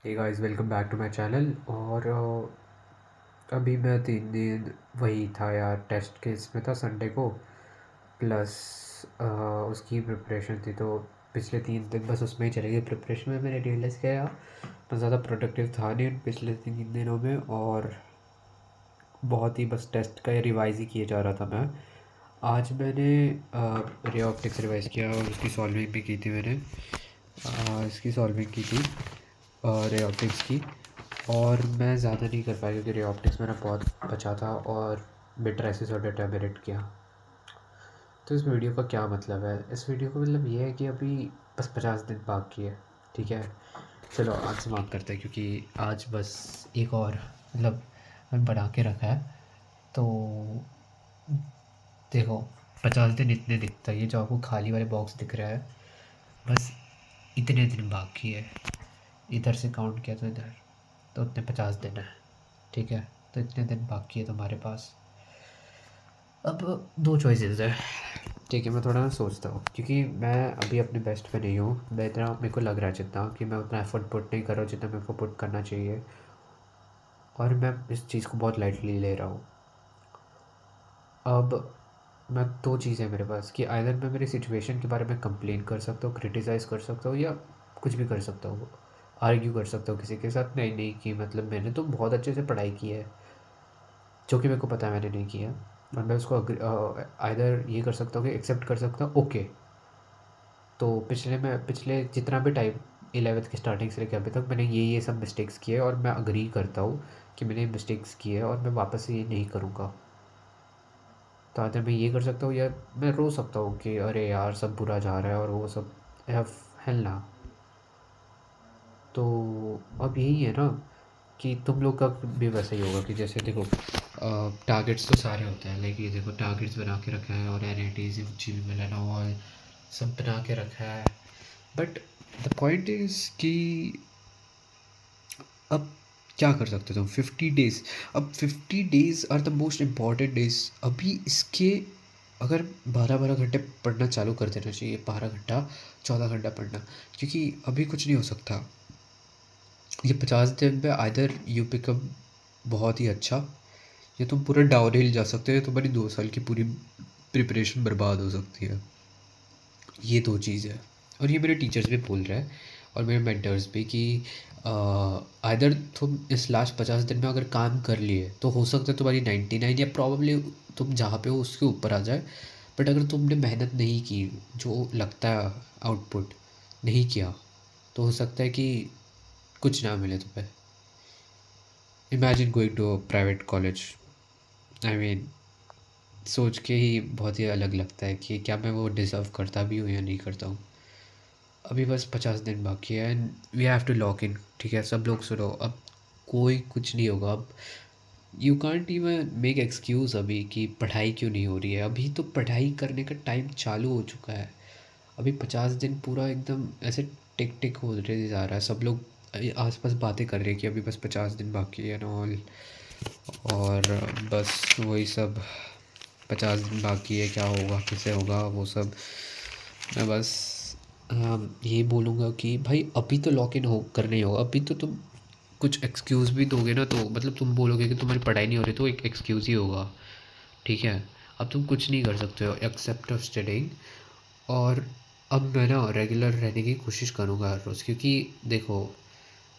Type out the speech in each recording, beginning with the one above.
Hey guys, welcome back to my channel. और अभी मैं 3 दिन वही था यार, टेस्ट के इसमें था संडे को। प्लस उसकी प्रिपरेशन थी, तो पिछले 3 दिन बस उसमें ही चले गए प्रिपरेशन में। मैंने रियलाइज़ किया यार, मैं ज़्यादा प्रोडक्टिव था नहीं उन पिछले 3 दिनों में, और बहुत ही बस टेस्ट का रिवाइज़ ही किए जा रहा था मैं। आज मैंने रे ऑप्टिक्स रिवाइज़ किया और उसकी सॉल्विंग भी की थी मैंने। इसकी सॉल्विंग की थी रे ऑप्टिक्स की। और मैं ज़्यादा नहीं कर पाया क्योंकि रे ऑप्टिक्स मेरा बहुत बचा था, और बिट्रेसिस और डेटामेरिट किया। तो इस वीडियो का क्या मतलब है? इस वीडियो का मतलब ये है कि अभी बस 50 दिन बाकी है। ठीक है, चलो आज समाप्त करते हैं, क्योंकि आज बस एक और मतलब मैं बना के रखा है। तो देखो, 50 दिन इतने दिखता है, ये जो आपको खाली वाले बॉक्स दिख रहा है, बस इतने दिन बाकी है। इधर से काउंट किया तो इधर, तो उतने 50 दिन है। ठीक है, तो इतने दिन बाकी है तुम्हारे पास। अब दो चॉइसेस है। ठीक है, मैं थोड़ा ना सोचता हूँ, क्योंकि मैं अभी अपने बेस्ट पे नहीं हूँ। मैं इतना, मेरे को लग रहा है जितना कि मैं उतना एफर्ट पुट नहीं कर रहा हूँ जितना मेरे को पुट करना चाहिए, और मैं इस चीज़ को बहुत लाइटली ले रहा हूँ। अब मैं दो चीज़ें मेरे पास, कि आइदर मैं मेरी सिचुएशन के बारे में कंप्लेन कर सकता हूँ, क्रिटिसाइज़ कर सकता हूँ, या कुछ भी कर सकता हूँ, आर्ग्यू कर सकता हूँ किसी के साथ। नहीं नहीं, कि मतलब मैंने तो बहुत अच्छे से पढ़ाई की है, जो कि मेरे को पता है मैंने नहीं किया। और मैं उसको आइदर ये कर सकता हूँ कि एक्सेप्ट कर सकता हूँ, ओके। तो पिछले जितना भी टाइम 11th की स्टार्टिंग से लेकर अभी तक मैंने ये सब मिस्टेक्स किए, और मैं अग्री करता हूँ कि मैंने मिस्टेक्स किए, और मैं वापस से ये नहीं करूँगा। तो आइदर मैं ये कर सकता हूँ, या मैं रो सकता हूँ कि अरे यार सब बुरा जा रहा है और वो सब ना। तो अब यही है ना, कि तुम लोग का भी वैसा ही होगा कि जैसे देखो, टारगेट्स तो सारे होते हैं, लेकिन देखो टारगेट्स बना के रखा है, और एन आई टीज जी मिलन और सब बना के रखा है। बट द पॉइंट इज़ कि अब क्या कर सकते हो तुम? 50 डेज, अब 50 days are the most important days अभी इसके। अगर 12-12 घंटे पढ़ना चालू कर देना चाहिए, 12 घंटा 14 घंटा पढ़ना, क्योंकि अभी कुछ नहीं हो सकता। ये 50 दिन में आइदर यू पिकअप बहुत ही अच्छा, या तुम पूरा डाउन हिल जा सकते हो, या तुम्हारी 2 साल की पूरी प्रिपरेशन बर्बाद हो सकती है। ये दो चीज़ है, और ये मेरे टीचर्स भी बोल रहे हैं, और मेरे मेंटर्स भी, कि आइदर तुम इस लास्ट 50 दिन में अगर काम कर लिए तो हो सकता है तुम्हारी 99, या प्रॉब्ली तुम जहाँ पे हो उसके ऊपर आ जाए। बट अगर तुमने मेहनत नहीं की, जो लगता है आउटपुट नहीं किया, तो हो सकता है कि कुछ ना मिले तुम्हें। Imagine going to private college, I mean सोच के ही बहुत ही अलग लगता है कि क्या मैं वो डिज़र्व करता भी हूँ या नहीं करता हूँ। अभी बस 50 दिन बाकी है, and we have to lock in. ठीक है, सब लोग सुनो, अब कोई कुछ नहीं होगा अब। You can't even make excuse अभी कि पढ़ाई क्यों नहीं हो रही है। अभी तो पढ़ाई करने का टाइम चालू हो चुका है। अभी 50 दिन पूरा एकदम ऐसे टिक टिक हो रहे जा रहा है। सब लोग आसपास बातें कर रहे हैं कि अभी बस 50 दिन बाकी है, ऑल। और बस वही सब, 50 दिन बाकी है, क्या होगा कैसे होगा वो सब। मैं बस यही बोलूँगा कि भाई अभी तो लॉक इन हो करना ही होगा। अभी तो तुम कुछ एक्सक्यूज़ भी दोगे ना, तो मतलब तुम बोलोगे कि तुम्हारी पढ़ाई नहीं हो रही, तो एक एक्सक्यूज़ ही होगा। ठीक है, अब तुम कुछ नहीं कर सकते हो एक्सेप्ट ऑफ स्टडिंग। और अब मैं ना रेगुलर रहने की कोशिश करूँगा हर रोज़, क्योंकि देखो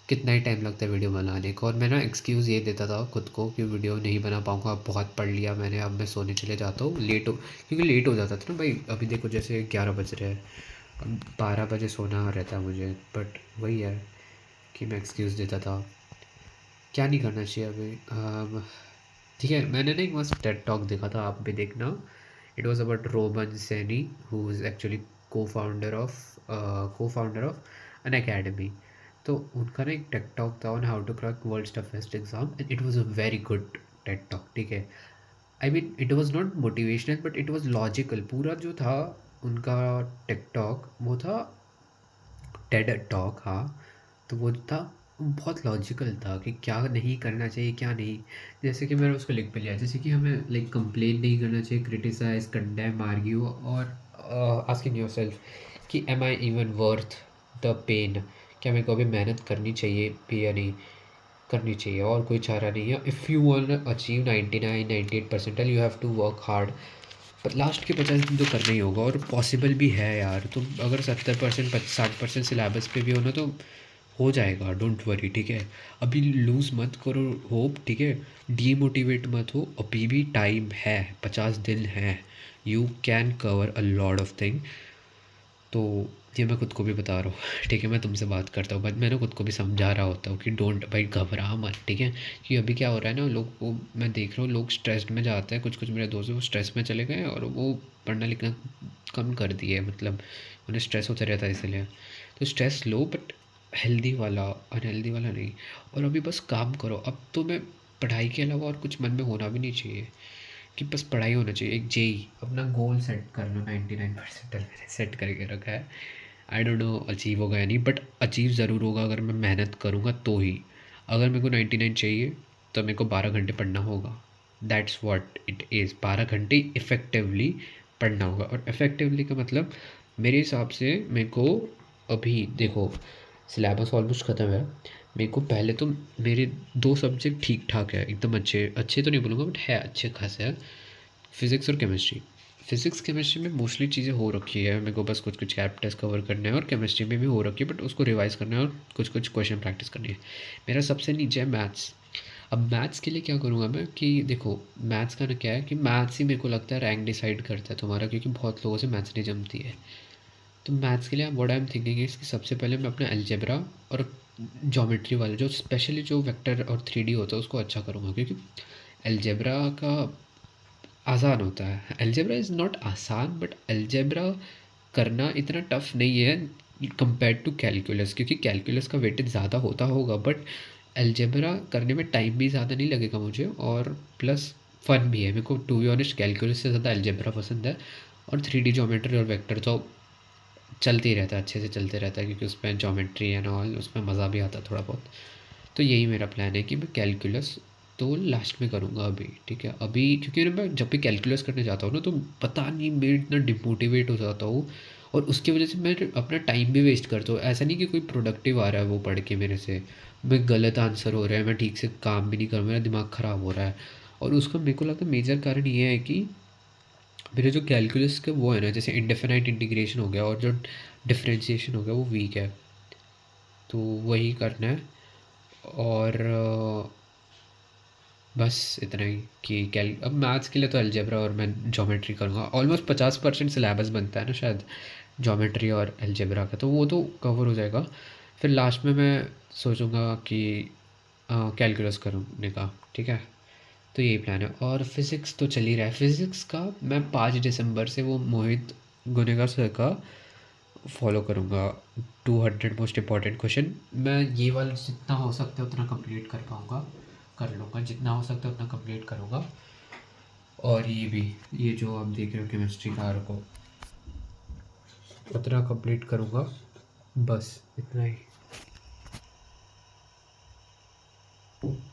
कितना ही टाइम लगता है वीडियो बनाने को। और मैं ना एक्सक्यूज़ ये देता था खुद को कि वीडियो नहीं बना पाऊँगा, अब बहुत पढ़ लिया मैंने, अब मैं सोने चले जाता हूँ, लेट हो, क्योंकि लेट हो जाता था ना भाई। अभी देखो जैसे 11 बज रहे हैं, अब 12 बजे सोना रहता है मुझे। बट वही है कि मैं एक्सक्यूज़ देता था। क्या नहीं करना चाहिए अभी? ठीक है, मैंने ना एक मस्त टेड टॉक देखा था, आप भी देखना। It was about Roman Saini, who is actually co founder of an academy. तो उनका ना एक टेड टॉक था on how to crack world toughest exam, and it was a very good TED talk. ठीक है, I mean it was not motivational, but it was logical. पूरा जो था उनका टेड टॉक, वो था टेड टॉक, हाँ। तो वो था बहुत लॉजिकल था कि क्या नहीं करना चाहिए क्या नहीं। जैसे कि मैंने उसको लिख पे लिया, जैसे कि हमें लाइक कंप्लेन नहीं करना चाहिए, क्रिटिसाइज, कंडेम, आर्ग्यू, और आस्किंग योर सेल्फ कि am I even worth the pain. क्या मेरे को अभी मेहनत करनी चाहिए भी या नहीं करनी चाहिए, और कोई चारा नहीं है। If you want achieve 99 98 percentile you have to work hard. पर लास्ट के 50 दिन तो करना ही होगा, और पॉसिबल भी है यार। तुम अगर 70% 60% सिलेबस पे भी हो ना तो हो जाएगा, डोंट वरी, ठीक है। अभी लूज़ मत करो होप, ठीक है। डीमोटिवेट मत हो, अभी भी टाइम है, 50 दिन है। You can cover a lot of thing. तो ये मैं खुद को भी बता रहा हूँ ठीक है। मैं तुमसे बात करता हूँ बट मैं ना खुद को भी समझा रहा होता हूँ कि डोंट भाई घबरा मत, ठीक है। कि अभी क्या हो रहा है ना, लोग वो मैं देख रहा हूँ लोग स्ट्रेस्ड में जाते हैं, कुछ कुछ मेरे दोस्त हैं वो स्ट्रेस में चले गए और वो पढ़ना लिखना कम कर दिए, मतलब उन्हें स्ट्रेस होता रहता है इसलिए। तो स्ट्रेस लो बट हेल्दी वाला, अनहेल्दी वाला नहीं। और अभी बस काम करो। अब तो मैं पढ़ाई के अलावा और कुछ मन में होना भी नहीं चाहिए, कि बस पढ़ाई होना चाहिए। एक जेई अपना गोल सेट कर लो, 99% मैंने सेट करके रखा है। आई डोंट नो अचीव होगा या नहीं, बट अचीव ज़रूर होगा अगर मैं मेहनत करूँगा तो ही। अगर मेरे को 99 चाहिए तो मेरे को 12 घंटे पढ़ना होगा। दैट्स व्हाट इट इज़, 12 घंटे इफ़ेक्टिवली पढ़ना होगा। और इफ़ेक्टिवली का मतलब मेरे हिसाब से मेरे को अभी देखो सिलेबस ऑलमोस्ट ख़त्म है। मेरे को पहले तो मेरे 2 सब्जेक्ट ठीक ठाक है, एकदम अच्छे अच्छे तो नहीं बोलूँगा बट है अच्छे खासे हैं, फिज़िक्स और केमिस्ट्री। फिज़िक्स केमिस्ट्री में मोस्टली चीज़ें हो रखी है, मेरे को बस कुछ कुछ कैप टेस्ट कवर करना है, और केमिस्ट्री में भी हो रखी है बट उसको रिवाइज करना है और कुछ कुछ क्वेश्चन प्रैक्टिस करनी है। मेरा सबसे नीचे है मैथ्स। अब मैथ्स के लिए क्या करूँगा मैं कि देखो मैथ्स का ना क्या है कि मैथ्स ही मेरे को लगता है रैंक डिसाइड करता है तुम्हारा, क्योंकि बहुत लोगों से मैथ्स नहीं जमती है। तो मैथ्स के लिए what I am thinking is कि सबसे पहले मैं अपना अलजेब्रा और ज्योमेट्री वाले जो स्पेशली जो वेक्टर और 3D होता है उसको अच्छा करूँगा, क्योंकि अलजेब्रा का आसान होता है। अलजेब्रा इज़ नॉट आसान बट अलजेब्रा करना इतना टफ नहीं है कंपेयर टू कैलकुलस, क्योंकि कैलकुलस का वेटेज ज़्यादा होता होगा बट अलजेब्रा करने में टाइम भी ज़्यादा नहीं लगेगा मुझे, और प्लस फ़न भी है। मेरे को टू बी ऑनेस्ट कैलकुलस से ज़्यादा अलजेब्रा पसंद है। और 3D ज्योमेट्री और वेक्टर तो चलते ही रहता है, अच्छे से चलते रहता है, क्योंकि उसमें ज्योमेट्री एंड ऑल उसमें मज़ा भी आता है थोड़ा बहुत। तो यही मेरा प्लान है कि मैं कैलकुलस तो लास्ट में करूँगा अभी, ठीक है। अभी क्योंकि ना मैं जब भी कैलकुलस करने जाता हूँ ना तो पता नहीं मैं इतना डिमोटिवेट हो जाता हूँ, और उसकी वजह से मैं अपना टाइम भी वेस्ट करता हूँ। ऐसा नहीं कि कोई प्रोडक्टिव आ रहा है वो पढ़ के मेरे से, मैं गलत आंसर हो रहा है, मैं ठीक से काम भी नहीं कर, मेरा दिमाग ख़राब हो रहा है। और उसका मेरे को लगता है मेजर कारण ये है कि मेरे जो कैलकुलस के वो है ना, जैसे इंडेफिनाइट इंटीग्रेशन हो गया और जो डिफरेंशिएशन हो गया वो वीक है। तो वही करना है। और बस इतना ही कि कैल अब मैथ्स के लिए तो अलजेब्रा और मैं ज्योमेट्री करूँगा। ऑलमोस्ट 50% सिलेबस बनता है ना शायद ज्योमेट्री और अलजेब्रा का, तो वो तो कवर हो जाएगा। फिर लास्ट में मैं सोचूंगा कि कैलकुलस करने का, ठीक है। तो यही प्लान है। और फिज़िक्स तो चल ही रहा है। फिज़िक्स का मैं 5 दिसंबर से वो मोहित गुनेगा सर का फॉलो करूँगा। 200 मोस्ट इम्पॉर्टेंट क्वेश्चन मैं ये वाला जितना हो सकता है उतना कंप्लीट कर पाऊँगा, कर लूँगा, जितना हो सकता है उतना कंप्लीट करूँगा। और ये भी, ये जो आप देख रहे हो केमिस्ट्री का आर को उतना कंप्लीट करूँगा, बस इतना ही।